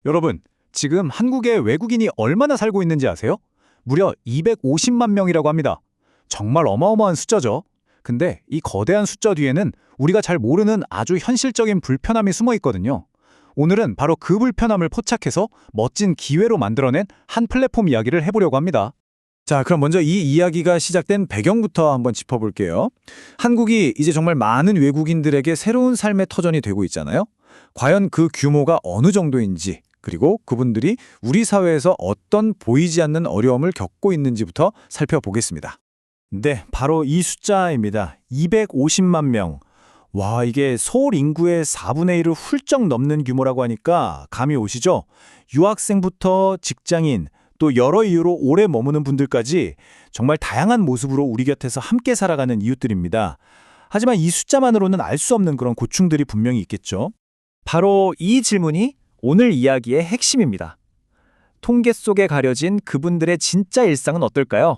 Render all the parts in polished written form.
여러분, 지금 한국에 외국인이 얼마나 살고 있는지 아세요? 무려 250만 명이라고 합니다. 정말 어마어마한 숫자죠. 근데 이 거대한 숫자 뒤에는 우리가 잘 모르는 아주 현실적인 불편함이 숨어 있거든요. 오늘은 바로 그 불편함을 포착해서 멋진 기회로 만들어낸 한 플랫폼 이야기를 해보려고 합니다. 자, 그럼 먼저 이 이야기가 시작된 배경부터 한번 짚어볼게요. 한국이 이제 정말 많은 외국인들에게 새로운 삶의 터전이 되고 있잖아요. 과연 그 규모가 어느 정도인지, 그리고 그분들이 우리 사회에서 어떤 보이지 않는 어려움을 겪고 있는지부터 살펴보겠습니다. 네, 바로 이 숫자입니다. 250만 명. 와, 이게 서울 인구의 4분의 1을 훌쩍 넘는 규모라고 하니까 감이 오시죠? 유학생부터 직장인, 또 여러 이유로 오래 머무는 분들까지 정말 다양한 모습으로 우리 곁에서 함께 살아가는 이웃들입니다. 하지만 이 숫자만으로는 알 수 없는 그런 고충들이 분명히 있겠죠. 바로 이 질문이 오늘 이야기의 핵심입니다. 통계 속에 가려진 그분들의 진짜 일상은 어떨까요?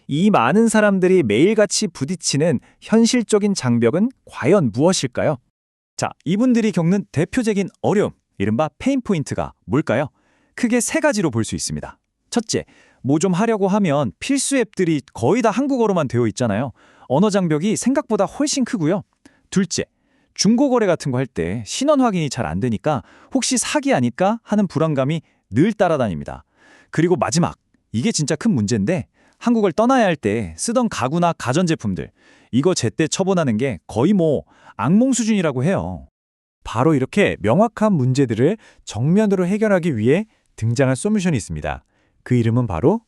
이 많은 사람들이 매일같이 부딪히는 현실적인 장벽은 과연 무엇일까요? 자, 이분들이 겪는 대표적인 어려움, 이른바 페인 포인트가 뭘까요? 크게 세 가지로 볼 수 있습니다. 첫째, 뭐 좀 하려고 하면 필수 앱들이 거의 다 한국어로만 되어 있잖아요. 언어 장벽이 생각보다 훨씬 크고요. 둘째, 중고거래 같은 거 할 때 신원 확인이 잘 안 되니까 혹시 사기 아닐까 하는 불안감이 늘 따라다닙니다. 그리고 마지막, 이게 진짜 큰 문제인데 한국을 떠나야 할 때 쓰던 가구나 가전제품들, 이거 제때 처분하는 게 거의 뭐 악몽 수준이라고 해요. 바로 이렇게 명확한 문제들을 정면으로 해결하기 위해 등장한 솔루션이 있습니다. 그 이름은 바로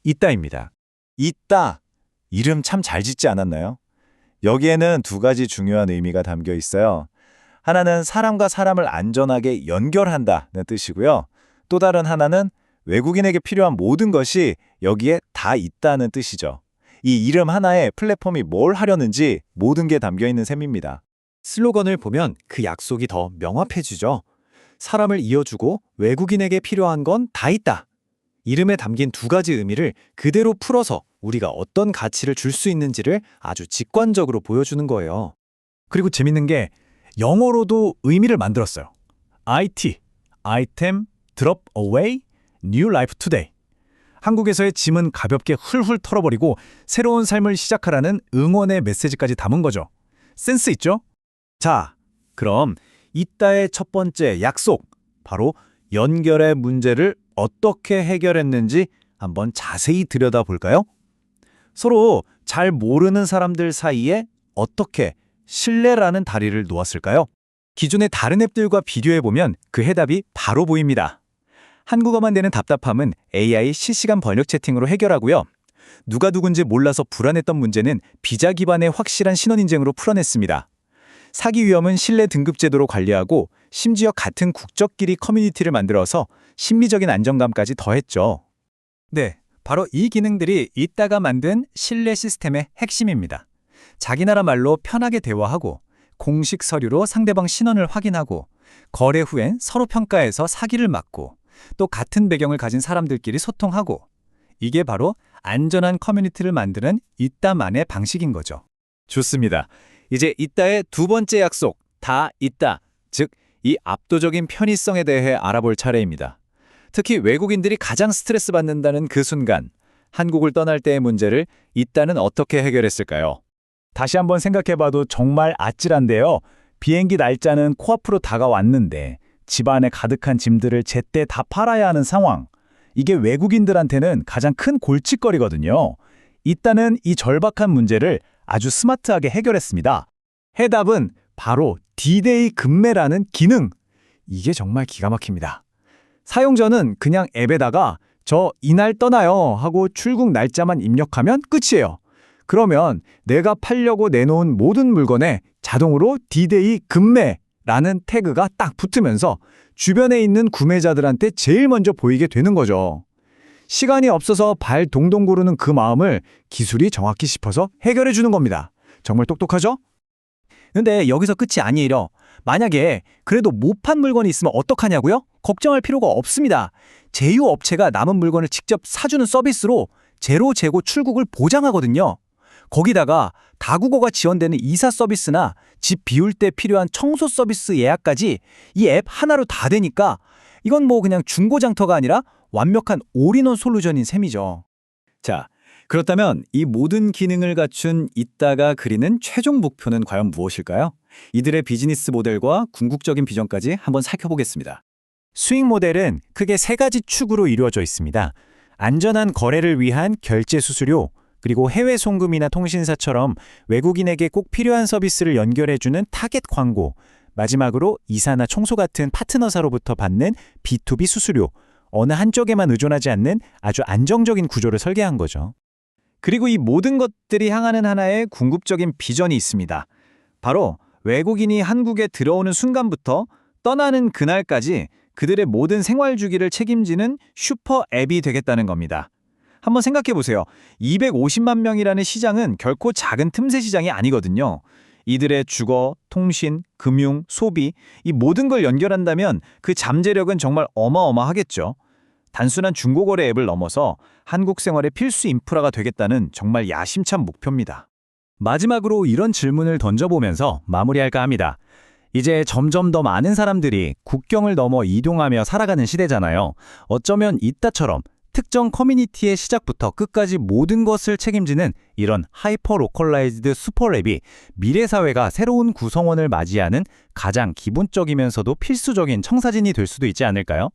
이따입니다. 있다. 이름 참 잘 짓지 않았나요? 여기에는 두 가지 중요한 의미가 담겨 있어요. 하나는 사람과 사람을 안전하게 연결한다는 뜻이고요. 또 다른 하나는 외국인에게 필요한 모든 것이 여기에 다 있다는 뜻이죠. 이 이름 하나에 플랫폼이 뭘 하려는지 모든 게 담겨 있는 셈입니다. 슬로건을 보면 그 약속이 더 명확해지죠. 사람을 이어주고 외국인에게 필요한 건 다 있다. 이름에 담긴 두 가지 의미를 그대로 풀어서 우리가 어떤 가치를 줄 수 있는지를 아주 직관적으로 보여주는 거예요. 그리고 재밌는 게 영어로도 의미를 만들었어요. IT, Item, Drop Away, New Life Today. 한국에서의 짐은 가볍게 훌훌 털어버리고 새로운 삶을 시작하라는 응원의 메시지까지 담은 거죠. 센스 있죠? 자, 그럼 이따의 첫 번째 약속, 바로 연결의 문제를 어떻게 해결했는지 한번 자세히 들여다볼까요? 서로 잘 모르는 사람들 사이에 어떻게 신뢰라는 다리를 놓았을까요? 기존의 다른 앱들과 비교해보면 그 해답이 바로 보입니다. 한국어만 되는 답답함은 AI 실시간 번역 채팅으로 해결하고요. 누가 누군지 몰라서 불안했던 문제는 비자 기반의 확실한 신원인증으로 풀어냈습니다. 사기 위험은 신뢰 등급 제도로 관리하고 심지어 같은 국적끼리 커뮤니티를 만들어서 심리적인 안정감까지 더했죠. 네, 바로 이 기능들이 이따가 만든 신뢰 시스템의 핵심입니다. 자기 나라 말로 편하게 대화하고 공식 서류로 상대방 신원을 확인하고 거래 후엔 서로 평가해서 사기를 막고 또 같은 배경을 가진 사람들끼리 소통하고 이게 바로 안전한 커뮤니티를 만드는 이따만의 방식인 거죠. 좋습니다. 이제 이따의 두 번째 약속, 다 있다. 즉, 이 압도적인 편의성에 대해 알아볼 차례입니다. 특히 외국인들이 가장 스트레스 받는다는 그 순간, 한국을 떠날 때의 문제를 이따는 어떻게 해결했을까요? 다시 한번 생각해봐도 정말 아찔한데요. 비행기 날짜는 코앞으로 다가왔는데 집안에 가득한 짐들을 제때 다 팔아야 하는 상황. 이게 외국인들한테는 가장 큰 골칫거리거든요. 이따는 이 절박한 문제를 아주 스마트하게 해결했습니다. 해답은 바로 D-Day 급매라는 기능. 이게 정말 기가 막힙니다. 사용자는 그냥 앱에다가 저 이날 떠나요 하고 출국 날짜만 입력하면 끝이에요. 그러면 내가 팔려고 내놓은 모든 물건에 자동으로 D-Day 급매라는 태그가 딱 붙으면서 주변에 있는 구매자들한테 제일 먼저 보이게 되는 거죠. 시간이 없어서 발 동동 구르는 그 마음을 기술이 정확히 짚어서 해결해 주는 겁니다. 정말 똑똑하죠? 근데 여기서 끝이 아니에요. 만약에 그래도 못 판 물건이 있으면 어떡하냐고요? 걱정할 필요가 없습니다. 제휴업체가 남은 물건을 직접 사주는 서비스로 제로 재고 출국을 보장하거든요. 거기다가 다국어가 지원되는 이사 서비스나 집 비울 때 필요한 청소 서비스 예약까지 이 앱 하나로 다 되니까 이건 뭐 그냥 중고장터가 아니라 완벽한 올인원 솔루션인 셈이죠. 자, 그렇다면 이 모든 기능을 갖춘 이따가 그리는 최종 목표는 과연 무엇일까요? 이들의 비즈니스 모델과 궁극적인 비전까지 한번 살펴보겠습니다. 수익 모델은 크게 세 가지 축으로 이루어져 있습니다. 안전한 거래를 위한 결제 수수료, 그리고 해외 송금이나 통신사처럼 외국인에게 꼭 필요한 서비스를 연결해주는 타겟 광고, 마지막으로 이사나 청소 같은 파트너사로부터 받는 B2B 수수료, 어느 한쪽에만 의존하지 않는 아주 안정적인 구조를 설계한 거죠. 그리고 이 모든 것들이 향하는 하나의 궁극적인 비전이 있습니다. 바로 외국인이 한국에 들어오는 순간부터 떠나는 그날까지 그들의 모든 생활 주기를 책임지는 슈퍼 앱이 되겠다는 겁니다. 한번 생각해 보세요. 250만 명이라는 시장은 결코 작은 틈새 시장이 아니거든요. 이들의 주거, 통신, 금융, 소비, 이 모든 걸 연결한다면 그 잠재력은 정말 어마어마하겠죠. 단순한 중고거래 앱을 넘어서 한국 생활의 필수 인프라가 되겠다는 정말 야심찬 목표입니다. 마지막으로 이런 질문을 던져보면서 마무리할까 합니다. 이제 점점 더 많은 사람들이 국경을 넘어 이동하며 살아가는 시대잖아요. 어쩌면 이따처럼 특정 커뮤니티의 시작부터 끝까지 모든 것을 책임지는 이런 하이퍼 로컬라이즈드 슈퍼랩이 미래 사회가 새로운 구성원을 맞이하는 가장 기본적이면서도 필수적인 청사진이 될 수도 있지 않을까요?